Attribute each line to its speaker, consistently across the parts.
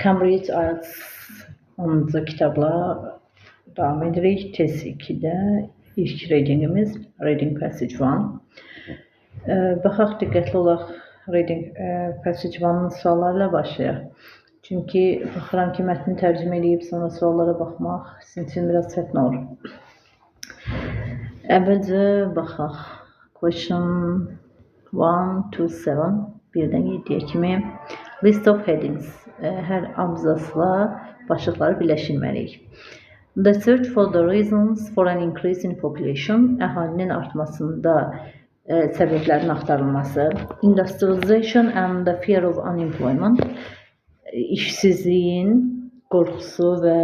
Speaker 1: Cambridge IELTS 10-cu kitabla davam edirik. Test 2-də ilk readingimiz Reading Passage 1. Baxaq diqqətli olaq Reading Passage 1-ın suallarıyla başlayaq. Çünki baxıram ki, mətni tərcümə edib sonra suallara baxmaq sizin üçün biraz çətin olur. Əvvəlcə baxaq. Question 1 to 7, 1-dən 7-yə kimi. List of headings. Hər abzasla başlıqları birləşdirməliyik. The search for the reasons for an increase in population. Əhalinin artmasında səbəblərin axtarılması. Industrialization and the fear of unemployment. İşsizliyin qorxusu və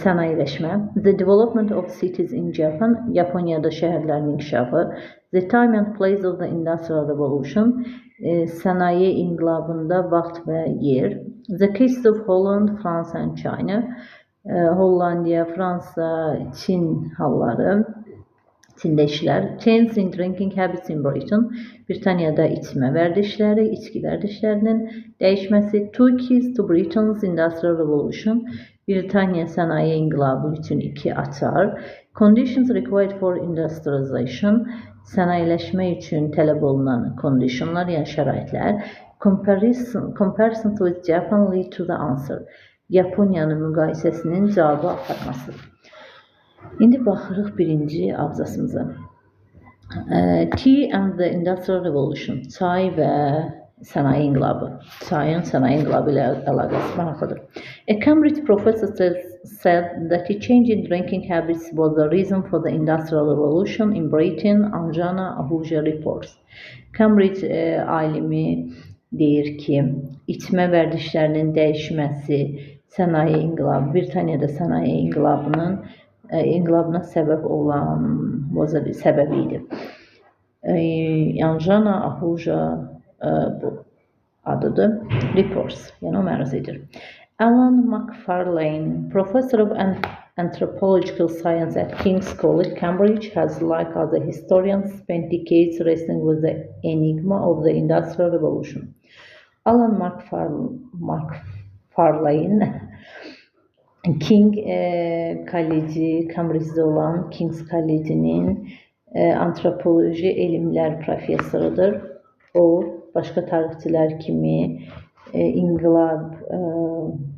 Speaker 1: sənayeləşmə. The development of cities in Japan. Yaponiyada şəhərlərin inkişafı. The time and place of the Industrial Revolution. Sənaye inqilabında vaxt və yer. The cases of Holland, France and China. Hollandiya, Fransa, Çin halları. Çində işlər. Changes in drinking habits in Britain. Britaniyada içmə vərdişləri, içki vərdişlərinin dəyişməsi. Two keys to Britain's Industrial Revolution. Britaniya sənaye inqilabı üçün 2 açar. Conditions required for industrialization. Sənayeleşmə üçün tələb olunan conditionlar, yəni şəraitlər. Comparison with Japan lead to the answer. Yaponiyanın müqayisəsinin cavabı axtarması. İndi baxırıq birinci abzasımıza. Tea and the Industrial Revolution. Çay və sənaye inqilabı. Çayın sənaye inqilabı ilə əlaqəsi maraqlıdır. A Cambridge professor said that a change in drinking habits was the reason for the Industrial Revolution in Britain, Anjana Ahuja reports. Cambridge alimi deyir ki, içmə vərdişlərinin dəyişməsi sənaye inqilabı, Britaniyada sənaye inqilabına səbəb olan səbəbi idi. Anjana Ahuja bu adıdır. Reports, yəni o məruz edir. Alan Macfarlane, professor of anthropological science at King's College, Cambridge, has, like other historians, spent decades wrestling with the enigma of the Industrial Revolution. Alan Macfarlane, King College, Cambridge'de olan King's College'nin antropoloji elmlər professorudur. O, başqa tarixçilər kimi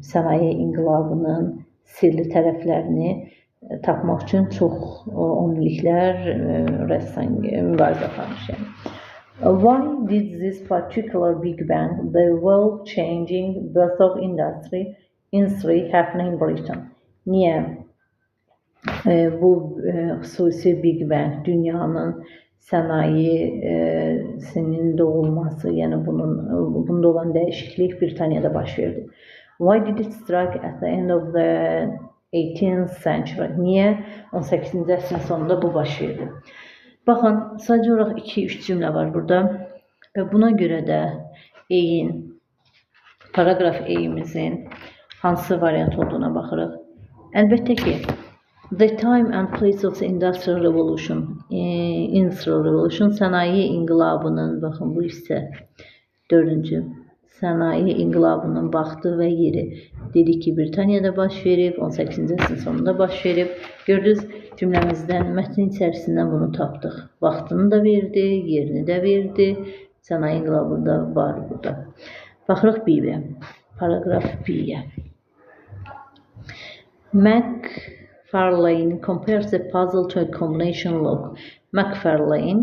Speaker 1: sənaye inqilabının sirli tərəflərini tapmaq üçün çox onilliklər mübarizə aparmış. Why did this particular Big Bang, the world-changing birth of industry happen in Britain? Niyə bu xüsusi Big Bang, dünyanın sənayesinin doğulması, yəni bunda olan dəyişiklik Britaniyada baş verdi. Why did it strike at the end of the 18th century? Niyə 18-ci əsrin sonunda bu baş verdi? Baxın, sadəcə olaraq 2-3 cümlə var burada və buna görə də paragraf E'imizin hansı variant olduğuna baxırıq. Əlbəttə ki, the time and place of the Industrial Revolution, sənaye inqilabının, baxın bu isə 4-cü, sənaye inqilabının vaxtı və yeri. Dedik ki, Britaniyada baş verib, 18-ci əsrin sonunda baş verib. Gördünüz, cümləmizdən, mətnin içərisindən bunu tapdıq. Vaxtını da verdi, yerini də verdi, sənaye inqilabı da var burada. Baxırıq B-yə, paragraf B-yə. Macfarlane compares the puzzle to a combination lock. Macfarlane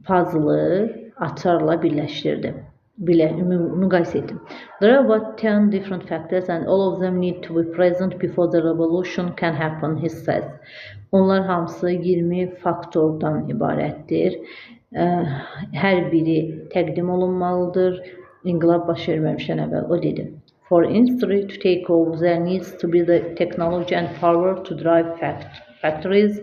Speaker 1: puzzle'ı açarla birləşdirdi, müqayisə etdi. There are about 10 different factors and all of them need to be present before the revolution can happen, he says. Onlar hamısı 20 faktordan ibarətdir. Hər biri təqdim olunmalıdır. İnqilab baş verməmişdən əvvəl, o dedi. For industry to take off, there needs to be the technology and power to drive factories,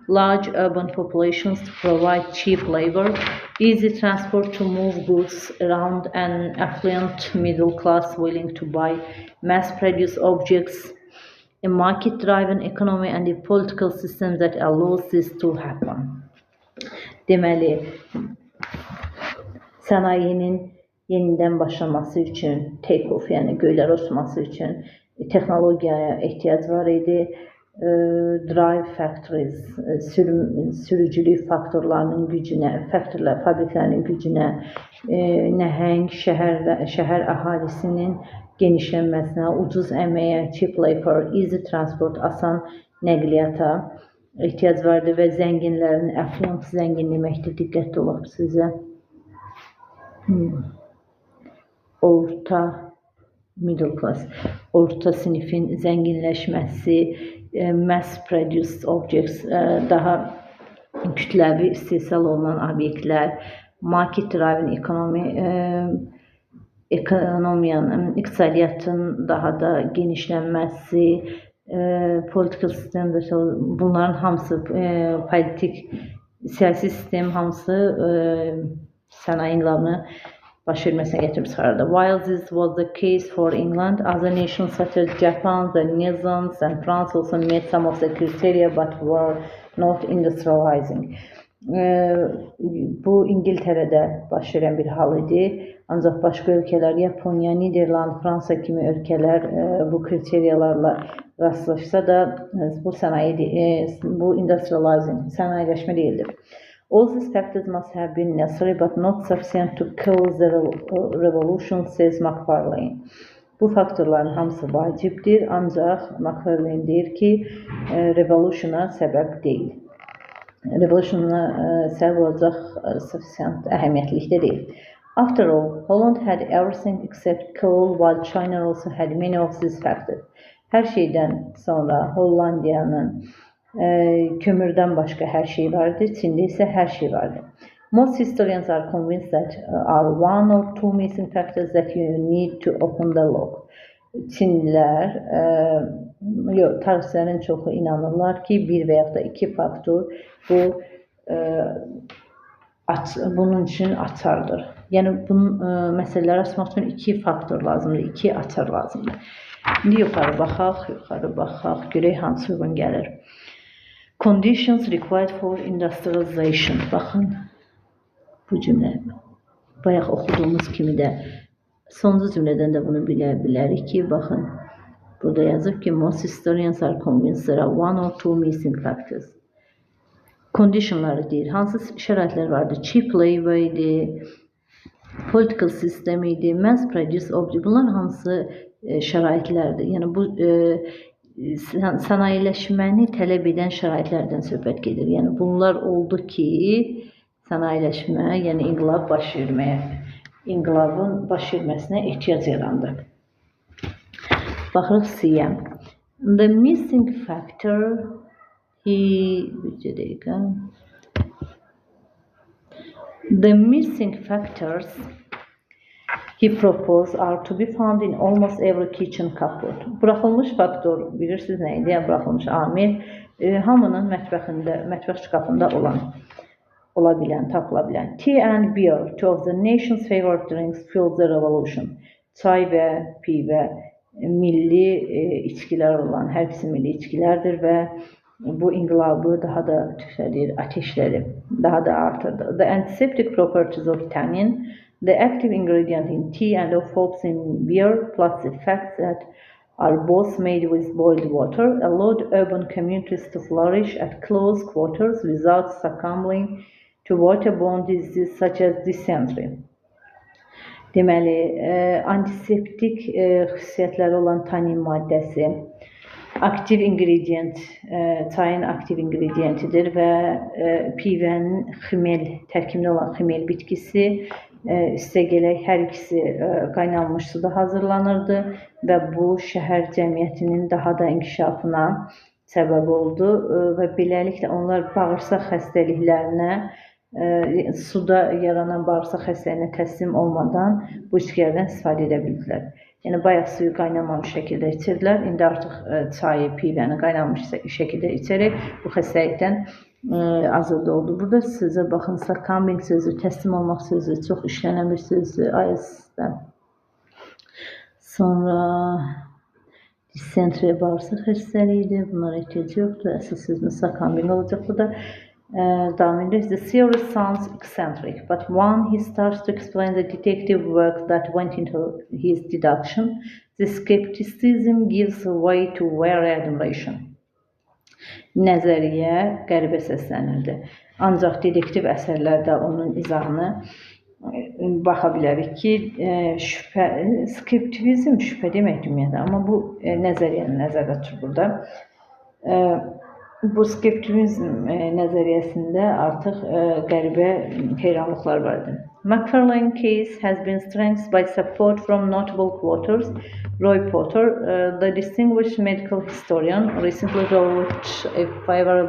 Speaker 1: large urban populations to provide cheap labor, easy transport to move goods around, an affluent middle class willing to buy mass-produced objects, a market-driven economy and a political system that allows this to happen. Deməli, sənayenin yenidən başlaması üçün, take off, yəni göylərə uçması üçün texnologiyaya ehtiyac var idi. Drive factories, sürücülük faktorlarının gücünə, fabriklərin gücünə, nəhəng şəhər əhalisinin genişlənməsinə, ucuz əməyə, cheap labor, easy transport, asan nəqliyyata ehtiyac vardı və zənginlərin, affluent zəngin deməkdir, diqqətli olaq sizə. Orta, middle class, orta sinifin zənginləşməsi, mass-produced objects, daha kütləvi istehsal olunan obyektlər, market-driven ekonomiyanın, iqtisadiyyatın daha da genişlənməsi, political sistem, bunların hamısı, politik, siyasi sistem hamısı sənaye inqilabını baş verməsinə gətirib çıxardı. While this was the case for England, other nations such as Japan, the Netherlands and France also met some of the criteria but were not industrializing. Bu İngiltərədə baş verən bir hal idi. Ancaq başqa ölkələr, Yaponiya, Niderland, Fransa kimi ölkələr bu kriteriyalarla rastlaşsa da bu industrializing, sənayeləşmə deyildir. All these factors must have been necessary but not sufficient to cause the revolution, says Macfarlane. Bu faktorların hamısı vacibdir, ancaq Macfarlane deyir ki, revolutiona səbəb deyil. Revolutiona səbəb olacaq sufficient əhəmiyyətlikdə deyil. After all, Holland had everything except coal, while China also had many of these factors. Hər şeydən sonra Hollandiyanın kömürdən başqa hər şey vardı, Çində isə hər şey vardı. Most historians are convinced that are one or two missing factors that you need to open the lock. Çinlilər, tarixçilərin çoxu inanırlar ki, bir və yaxud da iki faktor bunun üçün açardır. Yəni, bunun məsələləri açmaq üçün iki faktor lazımdır, iki açar lazımdır. İndi yuxarı baxaq, görək hansı uyğun gəlir. Conditions required for industrialization. Baxın, bu cümlə. Bayaq oxuduğumuz kimi də sonuncu cümlədən də bunu bilə bilərik ki, baxın, burada yazıb ki, most historians are convinced there are one or two missing factors. Conditionları deyir. Hansı şəraitlər vardı? Cheap labor idi, political system idi, mass-produced object. Bunlar hansı şəraitlərdir? Yəni, bu sənayeləşməni tələb edən şəraitlərdən söhbət gedir. Yəni, bunlar oldu ki, sənayeləşmə, yəni inqilabın baş verməsinə ehtiyac yarandı. Baxırıq C-yə. The missing factor The missing factors he proposed are to be found in almost every kitchen cupboard. Buraxılmış faktor, bilirsiniz nə idi? Buraxılmış amil, hamının mətbəx şkafında ola bilən, tapıla bilən. Tea and beer, two of the nation's favorite drinks, fueled the revolution. Çay və pivə milli içkilər olan, hər ikisi milli içkilərdir və bu inqilabı daha da ateşlədi, daha da artırdı. The antiseptic properties of tannin, the active ingredient in tea and of hops in beer, plus the fact that are both made with boiled water, allowed urban communities to flourish at close quarters without succumbing to waterborne diseases such as dysentery. Deməli, antiseptik xüsusiyyətləri olan tannin maddəsi, aktiv ingredient, çayın aktiv ingrediyentidir və pivənin ximel, tərkibində olan ximel bitkisi, üstəgələk hər ikisi qaynanmış suda hazırlanırdı və bu şəhər cəmiyyətinin daha da inkişafına səbəb oldu və beləliklə onlar bağırsaq xəstəliklərinə, suda yaranan bağırsaq xəstəliyinə təslim olmadan bu içkilərdən istifadə edə bildilər. Yəni, bayaq suyu qaynamamış şəkildə içirdilər. İndi artıq çayı, pivəni qaynanmış şəkildə içərək bu xəstəlikdən azad oldu. Burada sözə baxın, succumbing sözü, təslim olmaq sözü çox işlənən bir sözdür IELTS-də. Sonra dysentery bağırsaq xəstəliyidir. Bunlara ehtiyac yoxdur. Əsas sözümüz succumbing olacaq burada. Devam ediyoruz. The theory sounds eccentric, but when he starts to explain the detective work that went into his deduction, the skepticism gives way to wary admiration. Nəzəriyyə qəribə səslənirdi. Ancaq dedektiv əsərlərdə onun izahını baxa bilərik ki, skeptizm şübhə demək ümumiyyətlə, amma bu nəzəriyyəni nəzərdə tutulur burada. Bu skeptizm nəzəriyyəsində artıq qəribə heyranlıqlar vardı. Macfarlane case has been strengthened by support from notable quoters. Roy Potter, the distinguished medical historian, recently wrote a favorable